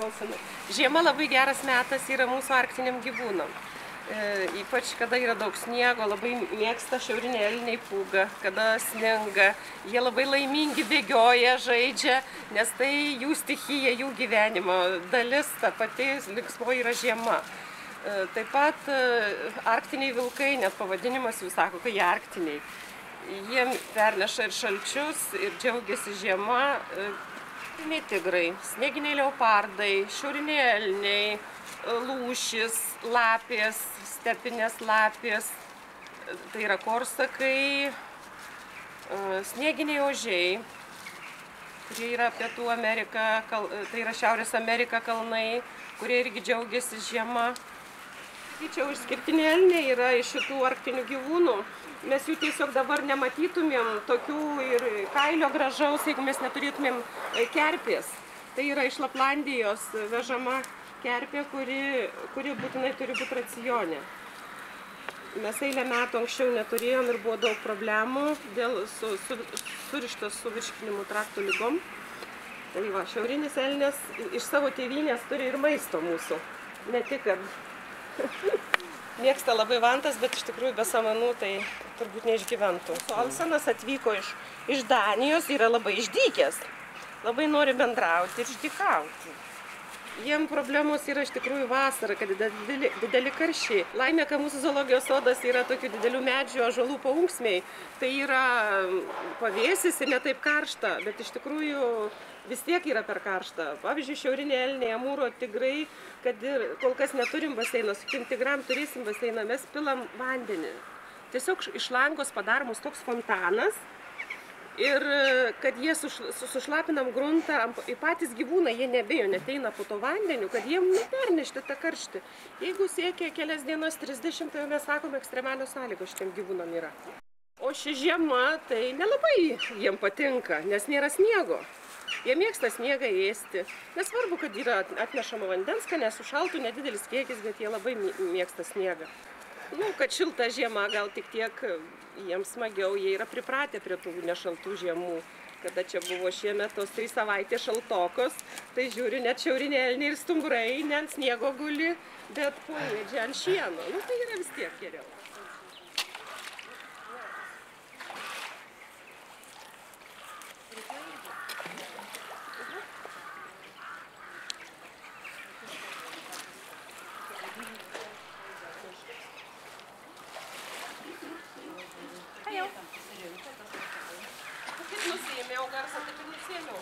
Alsinai. Žiema labai geras metas yra mūsų arktiniam gyvūnam. Ypač, kada yra daug sniego, labai mėgsta šiauriniai elniai pūga, kada sninga. Jie labai laimingi bėgioja, žaidžia, nes tai jų stichija, jų gyvenimo dalis, ta pati linksmoji yra žiema. Taip pat arktiniai vilkai, net pavadinimas jų sako, kad jie arktiniai. Jie perneša ir šalčius, ir džiaugiasi žiema. Tigrai, snieginiai leopardai, šiauriniai elniai, lūšis, lapės, stepinės lapės, tai yra korsakai, snieginiai ožiai, kurie yra Pietų Amerika, tai yra Šiaurės Amerika kalnai, kurie irgi džiaugiasi žiema. Čia išskirtiniai elniai yra iš šitų arktinių gyvūnų. Mes jų tiesiog dabar nematytumėm tokių ir kailio gražaus, jeigu mes neturėtumėm kerpės. Tai yra iš Laplandijos vežama kerpė, kuri būtinai turi būti racione. Mes eilę metų anksčiau neturėjom ir buvo daug problemų dėl surištos su virškinimo trakto ligom. Tai va, šiaurinis elnias iš savo tėvynės turi ir maisto mūsų. Ne tik, kad mėgsta labai vantas, bet iš tikrųjų be samanų tai turbūt neišgyventų. Alsanas atvyko iš Danijos, yra labai išdykęs. Labai nori bendrauti ir išdykauti. Jiem problemos yra iš tikrųjų vasara, kad dideli karščiai. Laimė, kad mūsų zoologijos sodas yra tokių didelių medžių, ąžuolų paunksmiai. Tai yra pavėsis ir ne taip karšta, bet iš tikrųjų vis tiek yra per karšta. Pavyzdžiui, šiauriniai elniai, amūro tigrai, kad ir kol kas neturim baseino, su tigram turėsim baseiną, mes pilam vandenį. Tiesiog iš langos padaromas toks fontanas ir kad jie sušlapinam gruntą, patys gyvūnai, jie nebijo, neteina po to vandeniu, kad jiem nepernešti tą karštį. Jeigu siekia kelias dienas 30, tai mes sakom, ekstremalios sąlygos šitiem gyvūnam yra. O ši žiema, tai nelabai jiem patinka, nes nėra sniego. Jie mėgsta sniegą ėsti. Nesvarbu, kad yra atnešama vandens, kad nesušaltų nedidelis kiekis, bet jie labai mėgsta sniegą. Kad šilta žiema, gal tik tiek jiems smagiau, jie yra pripratę prie tų nešaltų žiemų. Kada čia buvo šiemet tos 3 savaitės šaltokos, tai žiūri, net šiauriniai elniai ir stumbrai ne ant sniego guli, bet poėdžia ant šieno. Tai yra vis tiek geriau. Kaip nusėmiau garsą, taip ir nusėmiau.